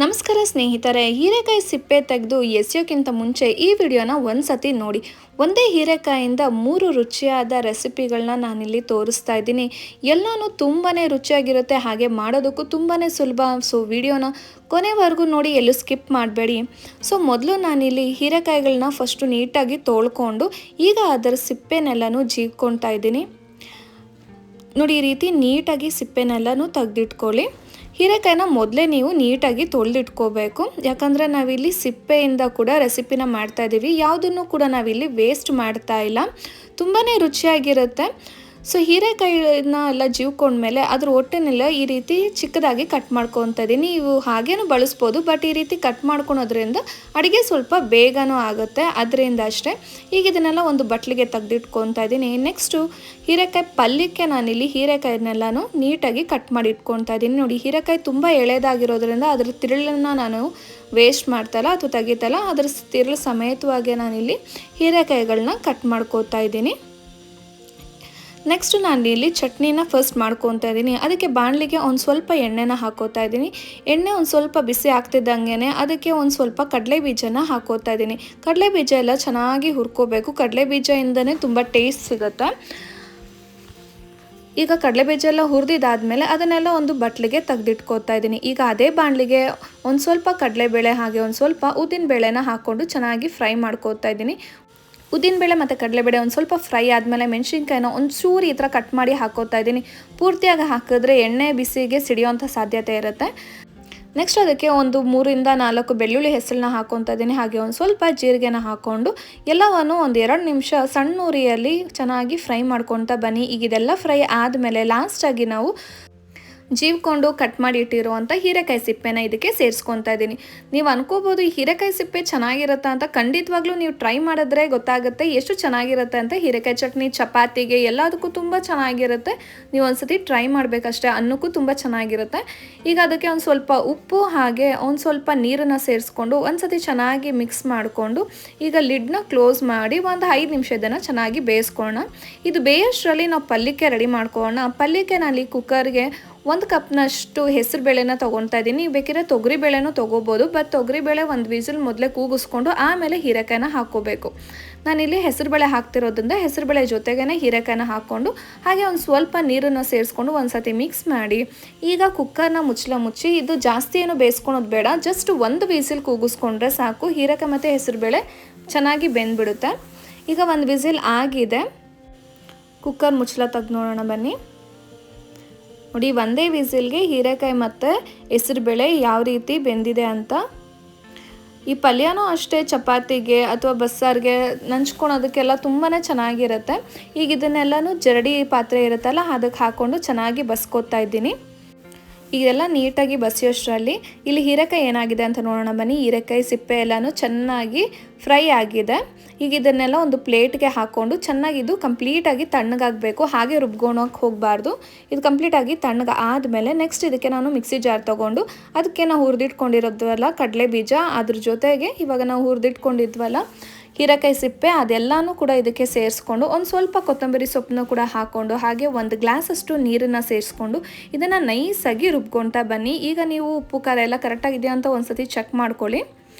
ನಮಸ್ಕಾರ ಸ್ನೇಹಿತರೆ, ಹೀರೆಕಾಯಿ ಸಿಪ್ಪೆ ತೆಗೆದು ಎಸೆಯೋಕ್ಕಿಂತ ಮುಂಚೆ ಈ ವಿಡಿಯೋನ ಒಂದ್ಸತಿ ನೋಡಿ. ಒಂದೇ ಹೀರೆಕಾಯಿಂದ 3 ರುಚಿಯಾದ ರೆಸಿಪಿಗಳನ್ನ ನಾನಿಲ್ಲಿ ತೋರಿಸ್ತಾ ಇದ್ದೀನಿ. ಎಲ್ಲನೂ ತುಂಬಾ ರುಚಿಯಾಗಿರುತ್ತೆ, ಹಾಗೆ ಮಾಡೋದಕ್ಕೂ ತುಂಬಾ ಸುಲಭ. ಸೊ ವಿಡಿಯೋನ ಕೊನೆವರೆಗೂ ನೋಡಿ, ಎಲ್ಲೂ ಸ್ಕಿಪ್ ಮಾಡಬೇಡಿ. ಸೊ ಮೊದಲು ನಾನಿಲ್ಲಿ ಹೀರೆಕಾಯಿಗಳನ್ನ ಫಸ್ಟು ನೀಟಾಗಿ ತೊಳ್ಕೊಂಡು ಈಗ ಅದರ ಸಿಪ್ಪೆನೆಲ್ಲನೂ ಜೀವ್ಕೊಳ್ತಾ ಇದ್ದೀನಿ. ನೋಡಿ, ಈ ರೀತಿ ನೀಟಾಗಿ ಸಿಪ್ಪೆನೆಲ್ಲನೂ ತೆಗೆದಿಟ್ಕೊಳ್ಳಿ. ಹೀರೆಕಾಯಿನ ಮೊದಲೇ ನೀವು ನೀಟಾಗಿ ತೊಳೆದಿಟ್ಕೋಬೇಕು, ಯಾಕಂದರೆ ನಾವಿಲ್ಲಿ ಸಿಪ್ಪೆಯಿಂದ ಕೂಡ ರೆಸಿಪಿನ ಮಾಡ್ತಾ ಇದ್ದೀವಿ. ಯಾವುದನ್ನು ಕೂಡ ನಾವಿಲ್ಲಿ ವೇಸ್ಟ್ ಮಾಡ್ತಾ ಇಲ್ಲ, ತುಂಬಾ ರುಚಿಯಾಗಿರುತ್ತೆ. ಸೊ ಹೀರೆಕಾಯಿನ ಎಲ್ಲ ಜೀವ್ಕೊಂಡ್ಮೇಲೆ ಅದ್ರ ಹೊಟ್ಟೆನೆಲ್ಲ ಈ ರೀತಿ ಚಿಕ್ಕದಾಗಿ ಕಟ್ ಮಾಡ್ಕೊತಾ ಇದ್ದೀನಿ. ನೀವು ಹಾಗೇನು ಬಳಸ್ಬೋದು, ಬಟ್ ಈ ರೀತಿ ಕಟ್ ಮಾಡ್ಕೊಳೋದ್ರಿಂದ ಅಡುಗೆ ಸ್ವಲ್ಪ ಬೇಗನೂ ಆಗುತ್ತೆ, ಅದರಿಂದ ಅಷ್ಟೇ. ಈಗ ಇದನ್ನೆಲ್ಲ ಒಂದು ಬಟ್ಲಿಗೆ ತೆಗೆದಿಟ್ಕೊತಾ ಇದ್ದೀನಿ. ನೆಕ್ಸ್ಟು ಹೀರೆಕಾಯಿ ಪಲ್ಯಕ್ಕೆ ನಾನಿಲ್ಲಿ ಹೀರೆಕಾಯಿನೆಲ್ಲನೂ ನೀಟಾಗಿ ಕಟ್ ಮಾಡಿ ಇಟ್ಕೊತಾ ಇದ್ದೀನಿ. ನೋಡಿ, ಹೀರೆಕಾಯಿ ತುಂಬ ಎಳೆದಾಗಿರೋದ್ರಿಂದ ಅದ್ರ ತಿರುಳನ್ನು ನಾನು ವೇಸ್ಟ್ ಮಾಡ್ತಾಯಿಲ್ಲ ಅಥವಾ ತೆಗಿತಲ್ಲ, ಅದ್ರ ತಿರುಳು ಸಮೇತವಾಗಿ ನಾನಿಲ್ಲಿ ಹೀರೆಕಾಯಿಗಳನ್ನ ಕಟ್ ಮಾಡ್ಕೋತಾ ಇದ್ದೀನಿ. ನೆಕ್ಸ್ಟ್ ನಾನು ಇಲ್ಲಿ ಚಟ್ನಿನ ಫಸ್ಟ್ ಮಾಡ್ಕೊತಾ ಇದ್ದೀನಿ. ಅದಕ್ಕೆ ಬಾಣಲಿಗೆ ಒಂದು ಸ್ವಲ್ಪ ಎಣ್ಣೆನ ಹಾಕೋತಾ ಇದ್ದೀನಿ. ಎಣ್ಣೆ ಒಂದು ಸ್ವಲ್ಪ ಬಿಸಿ ಆಗ್ತಿದ್ದಂಗೆ ಅದಕ್ಕೆ ಒಂದು ಸ್ವಲ್ಪ ಕಡಲೆ ಬೀಜನ ಹಾಕೋತಾ ಇದ್ದೀನಿ. ಕಡಲೆ ಬೀಜ ಎಲ್ಲ ಚೆನ್ನಾಗಿ ಹುರ್ಕೋಬೇಕು, ಕಡಲೆ ಬೀಜದಿಂದನೇ ತುಂಬ ಟೇಸ್ಟ್ ಸಿಗುತ್ತೆ. ಈಗ ಕಡಲೆಬೀಜ ಎಲ್ಲ ಹುರಿದಿದ್ದಾದಮೇಲೆ ಅದನ್ನೆಲ್ಲ ಒಂದು ಬಟ್ಲಿಗೆ ತೆಗೆದಿಟ್ಕೋತಾ ಇದ್ದೀನಿ. ಈಗ ಅದೇ ಬಾಣಲಿಗೆ ಒಂದು ಸ್ವಲ್ಪ ಕಡಲೆಬೇಳೆ ಹಾಗೆ ಒಂದು ಸ್ವಲ್ಪ ಉದ್ದಿನಬೇಳೆನ ಹಾಕ್ಕೊಂಡು ಚೆನ್ನಾಗಿ ಫ್ರೈ ಮಾಡ್ಕೋತಾ ಇದ್ದೀನಿ. ಉದ್ದಿನಬೇಳೆ ಮತ್ತು ಕಡಲೆಬೇಳೆ ಒಂದು ಸ್ವಲ್ಪ ಫ್ರೈ ಆದಮೇಲೆ ಮೆಣಸಿನ್ಕಾಯಿನ ಒಂದು ಚೂರು ಈ ಥರ ಕಟ್ ಮಾಡಿ ಹಾಕೋತಾ ಇದ್ದೀನಿ. ಪೂರ್ತಿಯಾಗಿ ಹಾಕಿದ್ರೆ ಎಣ್ಣೆ ಬಿಸಿಗೆ ಸಿಡಿಯೋಂಥ ಸಾಧ್ಯತೆ ಇರುತ್ತೆ. ನೆಕ್ಸ್ಟ್ ಅದಕ್ಕೆ ಒಂದು 3 ಇಂದ 4 ಬೆಳ್ಳುಳ್ಳಿ ಹೆಸರನ್ನ ಹಾಕೊತಾ ಇದ್ದೀನಿ. ಹಾಗೆ ಒಂದು ಸ್ವಲ್ಪ ಜೀರಿಗೆನ ಹಾಕ್ಕೊಂಡು ಎಲ್ಲವನ್ನು ಒಂದು 2 ನಿಮಿಷ ಸಣ್ಣ ಉರಿಯಲ್ಲಿ ಚೆನ್ನಾಗಿ ಫ್ರೈ ಮಾಡ್ಕೊತಾ ಬನ್ನಿ. ಈಗ ಇದೆಲ್ಲ ಫ್ರೈ ಆದಮೇಲೆ ಲಾಸ್ಟಾಗಿ ನಾವು ಜೀವ್ಕೊಂಡು ಕಟ್ ಮಾಡಿ ಇಟ್ಟಿರುವಂಥ ಹೀರೆಕಾಯಿ ಸಿಪ್ಪೆನ ಇದಕ್ಕೆ ಸೇರಿಸ್ಕೊತಾ ಇದ್ದೀನಿ. ನೀವು ಅನ್ಕೋಬೋದು ಈ ಹೀರೆಕಾಯಿ ಸಿಪ್ಪೆ ಚೆನ್ನಾಗಿರುತ್ತೆ ಅಂತ. ಖಂಡಿತವಾಗ್ಲೂ ನೀವು ಟ್ರೈ ಮಾಡಿದ್ರೆ ಗೊತ್ತಾಗುತ್ತೆ ಎಷ್ಟು ಚೆನ್ನಾಗಿರುತ್ತೆ ಅಂತ. ಹೀರೆಕಾಯಿ ಚಟ್ನಿ, ಚಪಾತಿಗೆ ಎಲ್ಲದಕ್ಕೂ ತುಂಬ ಚೆನ್ನಾಗಿರುತ್ತೆ. ನೀವು ಒಂದ್ಸತಿ ಟ್ರೈ ಮಾಡಬೇಕಷ್ಟೇ, ಅನ್ನಕ್ಕೂ ತುಂಬ ಚೆನ್ನಾಗಿರುತ್ತೆ. ಈಗ ಅದಕ್ಕೆ ಒಂದು ಸ್ವಲ್ಪ ಉಪ್ಪು ಹಾಗೆ ಒಂದು ಸ್ವಲ್ಪ ನೀರನ್ನು ಸೇರಿಸ್ಕೊಂಡು ಒಂದ್ಸತಿ ಚೆನ್ನಾಗಿ ಮಿಕ್ಸ್ ಮಾಡಿಕೊಂಡು ಈಗ ಲಿಡ್ನ ಕ್ಲೋಸ್ ಮಾಡಿ ಒಂದು 5 ನಿಮಿಷ ಇದನ್ನು ಚೆನ್ನಾಗಿ ಬೇಯಿಸ್ಕೊಳ್ಳೋಣ. ಇದು ಬೇಯೋಷ್ಟರಲ್ಲಿ ನಾವು ಪಲ್ಯಕ್ಕೆ ರೆಡಿ ಮಾಡ್ಕೊಳ್ಳೋಣ. ಪಲ್ಯಕ್ಕೆ ನಾನು ಈ ಕುಕ್ಕರ್ಗೆ 1 ಕಪ್ನಷ್ಟು ಹೆಸರು ಬೇಳೆನ ತೊಗೊತಾ ಇದ್ದೀನಿ. ಬೇಕಿದ್ರೆ ತೊಗರಿ ಬೇಳೆನೂ ತೊಗೋಬೋದು, ಬಟ್ ತೊಗರಿ ಬೇಳೆ ಒಂದು ವಿಸಿಲ್ ಮೊದಲೇ ಕೂಗಿಸ್ಕೊಂಡು ಆಮೇಲೆ ಹೀರೆಕಾಯಿನ ಹಾಕ್ಕೋಬೇಕು. ನಾನಿಲ್ಲಿ ಹೆಸರು ಬೇಳೆ ಹಾಕ್ತಿರೋದ್ರಿಂದ ಹೆಸರು ಬೇಳೆ ಜೊತೆಗೇ ಹೀರೆಕಾಯಿನ ಹಾಕ್ಕೊಂಡು ಹಾಗೆ ಒಂದು ಸ್ವಲ್ಪ ನೀರನ್ನು ಸೇರಿಸ್ಕೊಂಡು ಒಂದು ಸತಿ ಮಿಕ್ಸ್ ಮಾಡಿ ಈಗ ಕುಕ್ಕರ್ನ ಮುಚ್ಚಿ ಇದು ಜಾಸ್ತಿ ಏನು ಬೇಯಿಸ್ಕೊಳೋದು ಬೇಡ, ಜಸ್ಟ್ 1 ವಿಸಿಲ್ ಕೂಗಿಸ್ಕೊಂಡ್ರೆ ಸಾಕು. ಹೀರೆಕಾಯಿ ಮತ್ತು ಹೆಸರು ಬೇಳೆ ಚೆನ್ನಾಗಿ ಬೆಂದ್ಬಿಡುತ್ತೆ. ಈಗ 1 ವಿಸಿಲ್ ಆಗಿದೆ, ಕುಕ್ಕರ್ ಮುಚ್ಚಳ ತೆಗೆದು ನೋಡೋಣ ಬನ್ನಿ. ನೋಡಿ, ಒಂದೇ ವಿಸಿಲ್ಗೆ ಹೀರೆಕಾಯಿ ಮತ್ತು ಹೆಸರುಬೇಳೆ ಯಾವ ರೀತಿ ಬೆಂದಿದೆ ಅಂತ. ಈ ಪಲ್ಯನೂ ಅಷ್ಟೇ ಚಪಾತಿಗೆ ಅಥವಾ ಬಸ್ಸಾರಿಗೆ ನಂಚ್ಕೊಳೋದಕ್ಕೆಲ್ಲ ತುಂಬಾ ಚೆನ್ನಾಗಿರುತ್ತೆ. ಈಗ ಇದನ್ನೆಲ್ಲನೂ ಜರಡಿ ಪಾತ್ರೆ ಇರುತ್ತಲ್ಲ ಅದಕ್ಕೆ ಹಾಕ್ಕೊಂಡು ಚೆನ್ನಾಗಿ ಬಸ್ಕೋತಾ ಇದ್ದೀನಿ. ಈಗೆಲ್ಲ ನೀಟಾಗಿ ಬಸಿಯೋಷ್ಟರಲ್ಲಿ ಇಲ್ಲಿ ಹೀರೆಕಾಯಿ ಏನಾಗಿದೆ ಅಂತ ನೋಡೋಣ ಬನ್ನಿ. ಹೀರೆಕಾಯಿ ಸಿಪ್ಪೆ ಎಲ್ಲನೂ ಚೆನ್ನಾಗಿ ಫ್ರೈ ಆಗಿದೆ. ಈಗ ಇದನ್ನೆಲ್ಲ ಒಂದು ಪ್ಲೇಟ್ಗೆ ಹಾಕ್ಕೊಂಡು ಚೆನ್ನಾಗಿ ಇದು ಕಂಪ್ಲೀಟಾಗಿ ತಣ್ಣಗಾಗಬೇಕು, ಹಾಗೆ ರುಬ್ಕೊಳಕ್ಕೆ ಹೋಗಬಾರ್ದು. ಇದು ಕಂಪ್ಲೀಟಾಗಿ ತಣ್ಣಗೆ ಆದಮೇಲೆ ನೆಕ್ಸ್ಟ್ ಇದಕ್ಕೆ ನಾನು ಮಿಕ್ಸಿ ಜಾರ್ ತೊಗೊಂಡು ಅದಕ್ಕೆ ನಾವು ಹುರಿದಿಟ್ಕೊಂಡಿರೋದ್ವಲ್ಲ ಕಡಲೆ ಬೀಜ, ಅದ್ರ ಜೊತೆಗೆ ಇವಾಗ ನಾವು ಹುರಿದಿಟ್ಕೊಂಡಿದ್ವಲ್ಲ ಹೀರೆಕಾಯಿ ಸಿಪ್ಪೆ, ಅದೆಲ್ಲನೂ ಕೂಡ ಇದಕ್ಕೆ ಸೇರಿಸ್ಕೊಂಡು ಒಂದು ಸ್ವಲ್ಪ ಕೊತ್ತಂಬರಿ ಸೊಪ್ಪನ್ನು ಕೂಡ ಹಾಕ್ಕೊಂಡು ಹಾಗೆ 1 ಗ್ಲಾಸಷ್ಟು ನೀರನ್ನು ಸೇರಿಸ್ಕೊಂಡು ಇದನ್ನು ನೈಸಾಗಿ ರುಬ್ಕೊಳ್ತಾ ಬನ್ನಿ. ಈಗ ನೀವು ಉಪ್ಪು ಖಾರ ಎಲ್ಲ ಕರೆಕ್ಟಾಗಿದೆಯಾ ಅಂತ ಒಂದು ಸತಿ ಚೆಕ್ ಮಾಡ್ಕೊಳ್ಳಿ.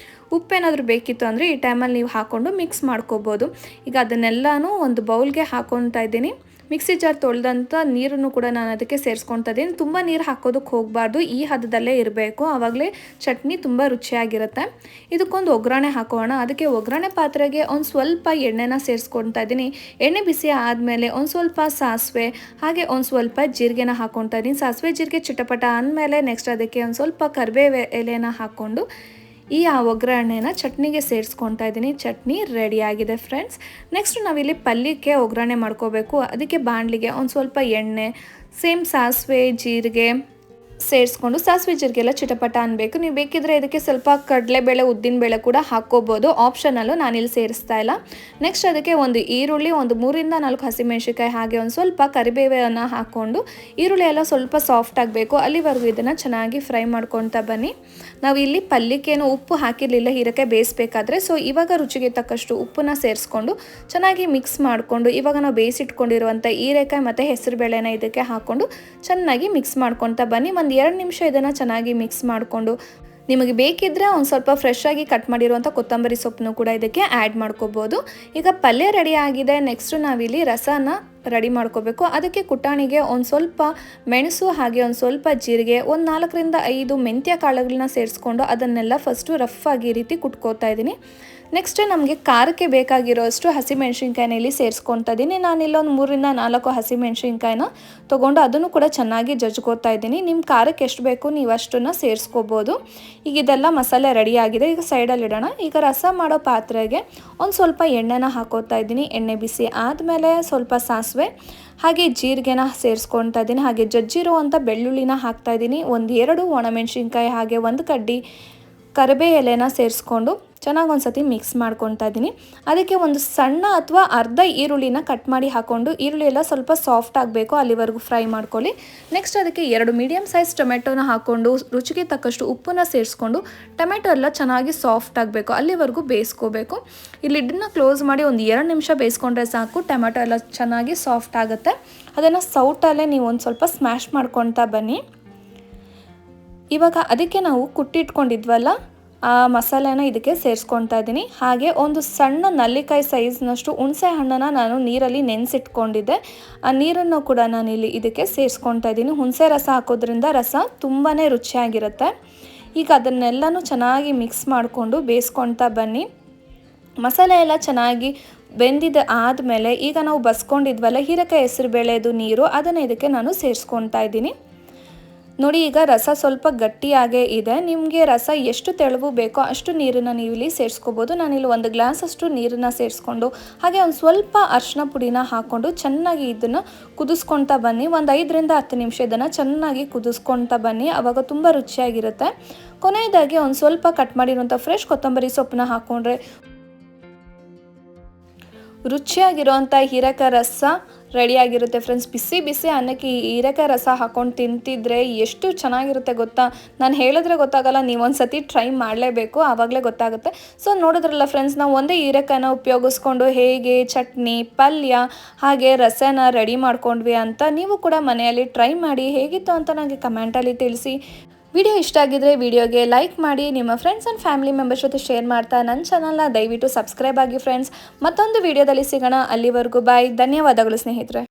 ಉಪ್ಪೇನಾದರೂ ಬೇಕಿತ್ತು ಅಂದರೆ ಈ ಟೈಮಲ್ಲಿ ನೀವು ಹಾಕ್ಕೊಂಡು ಮಿಕ್ಸ್ ಮಾಡ್ಕೋಬೋದು. ಈಗ ಅದನ್ನೆಲ್ಲನೂ ಒಂದು ಬೌಲ್ಗೆ ಹಾಕ್ಕೊತಾ ಇದ್ದೀನಿ. ಮಿಕ್ಸಿ ಜಾರ್ ತೊಳೆದಂಥ ನೀರನ್ನು ಕೂಡ ನಾನು ಅದಕ್ಕೆ ಸೇರಿಸ್ಕೊತಾ ಇದ್ದೀನಿ. ತುಂಬ ನೀರು ಹಾಕೋದಕ್ಕೆ ಹೋಗಬಾರ್ದು, ಈ ಹದದಲ್ಲೇ ಇರಬೇಕು, ಆವಾಗಲೇ ಚಟ್ನಿ ತುಂಬ ರುಚಿಯಾಗಿರುತ್ತೆ. ಇದಕ್ಕೊಂದು ಒಗ್ಗರಣೆ ಹಾಕೋಣ. ಅದಕ್ಕೆ ಒಗ್ಗರಣೆ ಪಾತ್ರೆಗೆ ಒಂದು ಸ್ವಲ್ಪ ಎಣ್ಣೆನ ಸೇರಿಸ್ಕೊತಾ ಇದ್ದೀನಿ. ಎಣ್ಣೆ ಬಿಸಿ ಆದಮೇಲೆ ಒಂದು ಸ್ವಲ್ಪ ಸಾಸಿವೆ ಹಾಗೆ ಒಂದು ಸ್ವಲ್ಪ ಜೀರಿಗೆನ ಹಾಕ್ಕೊತಾ ಇದ್ದೀನಿ. ಸಾಸಿವೆ ಜೀರಿಗೆ ಚಿಟಪಟ ಅಂದಮೇಲೆ ನೆಕ್ಸ್ಟ್ ಅದಕ್ಕೆ ಒಂದು ಸ್ವಲ್ಪ ಕರಿಬೇವು ಎಲೆನ ಹಾಕ್ಕೊಂಡು ಈ ಒಗ್ಗರಣೆನ ಚಟ್ನಿಗೆ ಸೇರಿಸ್ಕೊತಾ ಇದ್ದೀನಿ. ಚಟ್ನಿ ರೆಡಿಯಾಗಿದೆ ಫ್ರೆಂಡ್ಸ್. ನೆಕ್ಸ್ಟ್ ನಾವಿಲ್ಲಿ ಪಲ್ಯಕ್ಕೆ ಒಗ್ಗರಣೆ ಮಾಡ್ಕೋಬೇಕು. ಅದಕ್ಕೆ ಬಾಣಲಿಗೆ ಒಂದು ಸ್ವಲ್ಪ ಎಣ್ಣೆ, ಸೇಮ್ ಸಾಸಿವೆ ಜೀರಿಗೆ ಸೇರಿಸ್ಕೊಂಡು ಸಾಸಿವೆ ಜೀರಿಗೆ ಎಲ್ಲ ಚಿಟಪಟ ಅನ್ಬೇಕು. ನೀವು ಬೇಕಿದ್ರೆ ಇದಕ್ಕೆ ಸ್ವಲ್ಪ ಕಡಲೆಬೇಳೆ ಉದ್ದಿನಬೇಳೆ ಕೂಡ ಹಾಕ್ಕೋಬೋದು, ಆಪ್ಷನಲ್ಲು, ನಾನಿಲ್ಲಿ ಸೇರಿಸ್ತಾ ಇಲ್ಲ. ನೆಕ್ಸ್ಟ್ ಅದಕ್ಕೆ ಒಂದು ಈರುಳ್ಳಿ, ಒಂದು 3 ಇಂದ 4 ಹಸಿಮೆಣಸಿಕಾಯಿ ಹಾಗೆ ಒಂದು ಸ್ವಲ್ಪ ಕರಿಬೇವನ್ನು ಹಾಕ್ಕೊಂಡು ಈರುಳ್ಳಿ ಎಲ್ಲ ಸ್ವಲ್ಪ ಸಾಫ್ಟ್ ಆಗಬೇಕು, ಅಲ್ಲಿವರೆಗೂ ಇದನ್ನು ಚೆನ್ನಾಗಿ ಫ್ರೈ ಮಾಡ್ಕೊತಾ ಬನ್ನಿ. ನಾವು ಇಲ್ಲಿ ಪಲ್ಯಕ್ಕೇನು ಉಪ್ಪು ಹಾಕಿರಲಿಲ್ಲ ಹೀರೆಕಾಯಿ ಬೇಯಿಸಬೇಕಾದ್ರೆ, ಸೊ ಇವಾಗ ರುಚಿಗೆ ತಕ್ಕಷ್ಟು ಉಪ್ಪನ್ನ ಸೇರಿಸ್ಕೊಂಡು ಚೆನ್ನಾಗಿ ಮಿಕ್ಸ್ ಮಾಡಿಕೊಂಡು ಇವಾಗ ನಾವು ಬೇಯಿಸಿಟ್ಕೊಂಡಿರುವಂಥ ಹೀರೆಕಾಯಿ ಮತ್ತು ಹೆಸರು ಬೇಳೆನ ಇದಕ್ಕೆ ಹಾಕ್ಕೊಂಡು ಚೆನ್ನಾಗಿ ಮಿಕ್ಸ್ ಮಾಡ್ಕೊತಾ ಬನ್ನಿ. 1-2 ನಿಮಿಷ ಇದನ್ನು ಚೆನ್ನಾಗಿ ಮಿಕ್ಸ್ ಮಾಡಿಕೊಂಡು ನಿಮಗೆ ಬೇಕಿದ್ದರೆ ಒಂದು ಸ್ವಲ್ಪ ಫ್ರೆಶ್ ಆಗಿ ಕಟ್ ಮಾಡಿರುವಂಥ ಕೊತ್ತಂಬರಿ ಸೊಪ್ಪನ್ನು ಕೂಡ ಇದಕ್ಕೆ ಆ್ಯಡ್ ಮಾಡ್ಕೋಬೋದು. ಈಗ ಪಲ್ಯ ರೆಡಿ ಆಗಿದೆ. ನೆಕ್ಸ್ಟ್ ನಾವಿಲ್ಲಿ ರಸನ ರೆಡಿ ಮಾಡ್ಕೋಬೇಕು. ಅದಕ್ಕೆ ಕುಟಾಣಿಗೆ ಒಂದು ಸ್ವಲ್ಪ ಮೆಣಸು ಹಾಗೆ ಒಂದು ಸ್ವಲ್ಪ ಜೀರಿಗೆ, ಒಂದು 4ರಿಂದ 5 ಮೆಂತ್ಯ ಕಾಳುಗಳನ್ನ ಸೇರಿಸ್ಕೊಂಡು ಅದನ್ನೆಲ್ಲ ಫಸ್ಟು ರಫ್ ಆಗಿ ಈ ರೀತಿ ಕುಟ್ಕೋತಾ ಇದ್ದೀನಿ. ನೆಕ್ಸ್ಟ್ ನಮಗೆ ಖಾರಕ್ಕೆ ಬೇಕಾಗಿರೋಷ್ಟು ಹಸಿಮೆಣ್ಸಿನ್ಕಾಯಿನ ಇಲ್ಲಿ ಸೇರಿಸ್ಕೊತಾ ಇದ್ದೀನಿ. ನಾನಿಲ್ಲೊಂದು 3ರಿಂದ 4 ಹಸಿಮೆಣ್ಸಿನ್ಕಾಯಿನ ತೊಗೊಂಡು ಅದನ್ನು ಕೂಡ ಚೆನ್ನಾಗಿ ಜಜ್ಕೋತಾ ಇದ್ದೀನಿ. ನಿಮ್ಮ ಖಾರಕ್ಕೆ ಎಷ್ಟು ಬೇಕು ನೀವು ಅಷ್ಟನ್ನು ಸೇರಿಸ್ಕೋಬೋದು. ಈಗ ಇದೆಲ್ಲ ಮಸಾಲೆ ರೆಡಿ ಆಗಿದೆ. ಈಗ ಸೈಡಲ್ಲಿ ಇಡೋಣ. ಈಗ ರಸ ಮಾಡೋ ಪಾತ್ರೆಗೆ ಒಂದು ಸ್ವಲ್ಪ ಎಣ್ಣೆನ ಹಾಕೋತಾ ಇದ್ದೀನಿ. ಎಣ್ಣೆ ಬಿಸಿ ಆದಮೇಲೆ ಸ್ವಲ್ಪ ಸಾಸಿವೆ ಹಾಗೆ ಜೀರಿಗೆನ ಸೇರಿಸ್ಕೊತಾ ಇದ್ದೀನಿ. ಹಾಗೆ ಜಜ್ಜಿರುವಂಥ ಬೆಳ್ಳುಳ್ಳಿನ ಹಾಕ್ತಾ ಇದ್ದೀನಿ. 1-2 ಒಣಮೆಣ್ಸಿನ್ಕಾಯಿ ಹಾಗೆ 1 ಕಡ್ಡಿ ಕರಿಬೇ ಎಲೆನ ಸೇರಿಸ್ಕೊಂಡು ಚೆನ್ನಾಗಿ ಒಂದು ಸತಿ ಮಿಕ್ಸ್ ಮಾಡ್ಕೊತಾ ಇದ್ದೀನಿ. ಅದಕ್ಕೆ ಒಂದು ಸಣ್ಣ ಅಥವಾ ಅರ್ಧ ಈರುಳ್ಳಿನ ಕಟ್ ಮಾಡಿ ಹಾಕ್ಕೊಂಡು, ಈರುಳ್ಳಿ ಎಲ್ಲ ಸ್ವಲ್ಪ ಸಾಫ್ಟ್ ಆಗಬೇಕು ಅಲ್ಲಿವರೆಗೂ ಫ್ರೈ ಮಾಡ್ಕೊಳ್ಳಿ. ನೆಕ್ಸ್ಟ್ ಅದಕ್ಕೆ 2 ಮೀಡಿಯಮ್ ಸೈಜ್ ಟೊಮೆಟೊನ ಹಾಕ್ಕೊಂಡು ರುಚಿಗೆ ತಕ್ಕಷ್ಟು ಉಪ್ಪನ್ನ ಸೇರಿಸ್ಕೊಂಡು ಟೊಮೆಟೊ ಎಲ್ಲ ಚೆನ್ನಾಗಿ ಸಾಫ್ಟ್ ಆಗಬೇಕು ಅಲ್ಲಿವರೆಗೂ ಬೇಯಿಸ್ಕೋಬೇಕು. ಈ ಲಿಡ್ಡನ್ನ ಕ್ಲೋಸ್ ಮಾಡಿ ಒಂದು 2 ನಿಮಿಷ ಬೇಯಿಸ್ಕೊಂಡ್ರೆ ಸಾಕು. ಟೊಮೆಟೊ ಎಲ್ಲ ಚೆನ್ನಾಗಿ ಸಾಫ್ಟ್ ಆಗುತ್ತೆ. ಅದನ್ನು ಸೌಟಲ್ಲೇ ನೀವು ಒಂದು ಸ್ವಲ್ಪ ಸ್ಮ್ಯಾಶ್ ಮಾಡ್ಕೊತಾ ಬನ್ನಿ. ಇವಾಗ ಅದಕ್ಕೆ ನಾವು ಕುಟ್ಟಿಟ್ಕೊಂಡಿದ್ವಲ್ಲ ಆ ಮಸಾಲೆನ ಇದಕ್ಕೆ ಸೇರಿಸ್ಕೊತಾ ಇದ್ದೀನಿ. ಹಾಗೆ ಒಂದು ಸಣ್ಣ ನಲ್ಲಿಕಾಯಿ ಸೈಜ್ನಷ್ಟು ಹುಣಸೆ ಹಣ್ಣನ್ನು ನಾನು ನೀರಲ್ಲಿ ನೆನೆಸಿಟ್ಕೊಂಡಿದ್ದೆ. ಆ ನೀರನ್ನು ಕೂಡ ನಾನಿಲ್ಲಿ ಇದಕ್ಕೆ ಸೇರಿಸ್ಕೊತಾ ಇದ್ದೀನಿ. ಹುಣಸೆ ರಸ ಹಾಕೋದ್ರಿಂದ ರಸ ತುಂಬಾ ರುಚಿಯಾಗಿರುತ್ತೆ. ಈಗ ಅದನ್ನೆಲ್ಲನೂ ಚೆನ್ನಾಗಿ ಮಿಕ್ಸ್ ಮಾಡಿಕೊಂಡು ಬೇಯಿಸ್ಕೊತಾ ಬನ್ನಿ. ಮಸಾಲೆ ಎಲ್ಲ ಚೆನ್ನಾಗಿ ಬೆಂದಿದೆ ಆದಮೇಲೆ ಈಗ ನಾವು ಬಸ್ಕೊಂಡಿದ್ವಲ್ಲ ಹೀರೆಕಾಯಿ ಹೆಸರುಬೇಳೆದು ನೀರು, ಅದನ್ನು ಇದಕ್ಕೆ ನಾನು ಸೇರಿಸ್ಕೊತಾ ಇದ್ದೀನಿ. ನೋಡಿ, ಈಗ ರಸ ಸ್ವಲ್ಪ ಗಟ್ಟಿಯಾಗೇ ಇದೆ. ನಿಮಗೆ ರಸ ಎಷ್ಟು ತೆಳುವು ಬೇಕೋ ಅಷ್ಟು ನೀರನ್ನು ನೀವು ಇಲ್ಲಿ ಸೇರಿಸ್ಕೋಬೋದು. ನಾನಿಲ್ಲಿ 1 ಗ್ಲಾಸ್ ಅಷ್ಟು ನೀರನ್ನು ಸೇರಿಸ್ಕೊಂಡು ಹಾಗೆ ಒಂದು ಸ್ವಲ್ಪ ಅರಿಶಿನ ಪುಡಿನ ಹಾಕ್ಕೊಂಡು ಚೆನ್ನಾಗಿ ಇದನ್ನು ಕುದಿಸ್ಕೊತಾ ಬನ್ನಿ. ಒಂದು 5ರಿಂದ 10 ನಿಮಿಷ ಇದನ್ನು ಚೆನ್ನಾಗಿ ಕುದಿಸ್ಕೊತಾ ಬನ್ನಿ. ಆವಾಗ ತುಂಬ ರುಚಿಯಾಗಿರುತ್ತೆ. ಕೊನೆಯದಾಗಿ ಒಂದು ಸ್ವಲ್ಪ ಕಟ್ ಮಾಡಿರುವಂಥ ಫ್ರೆಶ್ ಕೊತ್ತಂಬರಿ ಸೊಪ್ಪನ್ನ ಹಾಕ್ಕೊಂಡ್ರೆ ರುಚಿಯಾಗಿರುವಂಥ ಹೀರೆಕಾಯಿ ರಸ ರೆಡಿಯಾಗಿರುತ್ತೆ ಫ್ರೆಂಡ್ಸ್. ಬಿಸಿ ಬಿಸಿ ಅನ್ನಕ್ಕೆ ಈ ಹೀರೆಕಾಯಿ ರಸ ಹಾಕ್ಕೊಂಡು ತಿಂತಿದ್ರೆ ಎಷ್ಟು ಚೆನ್ನಾಗಿರುತ್ತೆ ಗೊತ್ತಾ. ನಾನು ಹೇಳಿದ್ರೆ ಗೊತ್ತಾಗಲ್ಲ, ನೀವು ಒಂದು ಸತಿ ಟ್ರೈ ಮಾಡಲೇಬೇಕು, ಆವಾಗಲೇ ಗೊತ್ತಾಗುತ್ತೆ. ಸೊ ನೋಡಿದ್ರಲ್ಲ ಫ್ರೆಂಡ್ಸ್, ನಾವು ಒಂದೇ ಹೀರೆಕಾಯಿನ ಉಪಯೋಗಿಸ್ಕೊಂಡು ಹೇಗೆ ಚಟ್ನಿ, ಪಲ್ಯ ಹಾಗೆ ರಸನ ರೆಡಿ ಮಾಡ್ಕೊಂಡ್ವಿ ಅಂತ ನೀವು ಕೂಡ ಮನೆಯಲ್ಲಿ ಟ್ರೈ ಮಾಡಿ. ಹೇಗಿತ್ತು ಅಂತ ನನಗೆ ಕಮೆಂಟಲ್ಲಿ ತಿಳಿಸಿ. ವಿಡಿಯೋ ಇಷ್ಟ ಆಗಿದ್ರೆ ವಿಡಿಯೋಗೆ ಲೈಕ್ ಮಾಡಿ, ನಿಮ್ಮ ಫ್ರೆಂಡ್ಸ್ ಆ್ಯಂಡ್ ಫ್ಯಾಮಿಲಿ ಮೆಂಬರ್ಸ್ ಜೊತೆ ಶೇರ್ ಮಾಡ್ತಾ ನನ್ನ ಚಾನಲ್ನ ದಯವಿಟ್ಟು ಸಬ್ಸ್ಕ್ರೈಬ್ ಆಗಿ ಫ್ರೆಂಡ್ಸ್. ಮತ್ತೊಂದು ವಿಡಿಯೋದಲ್ಲಿ ಸಿಗೋಣ. ಅಲ್ಲಿವರೆಗೂ ಬಾಯ್. ಧನ್ಯವಾದಗಳು ಸ್ನೇಹಿತರೆ.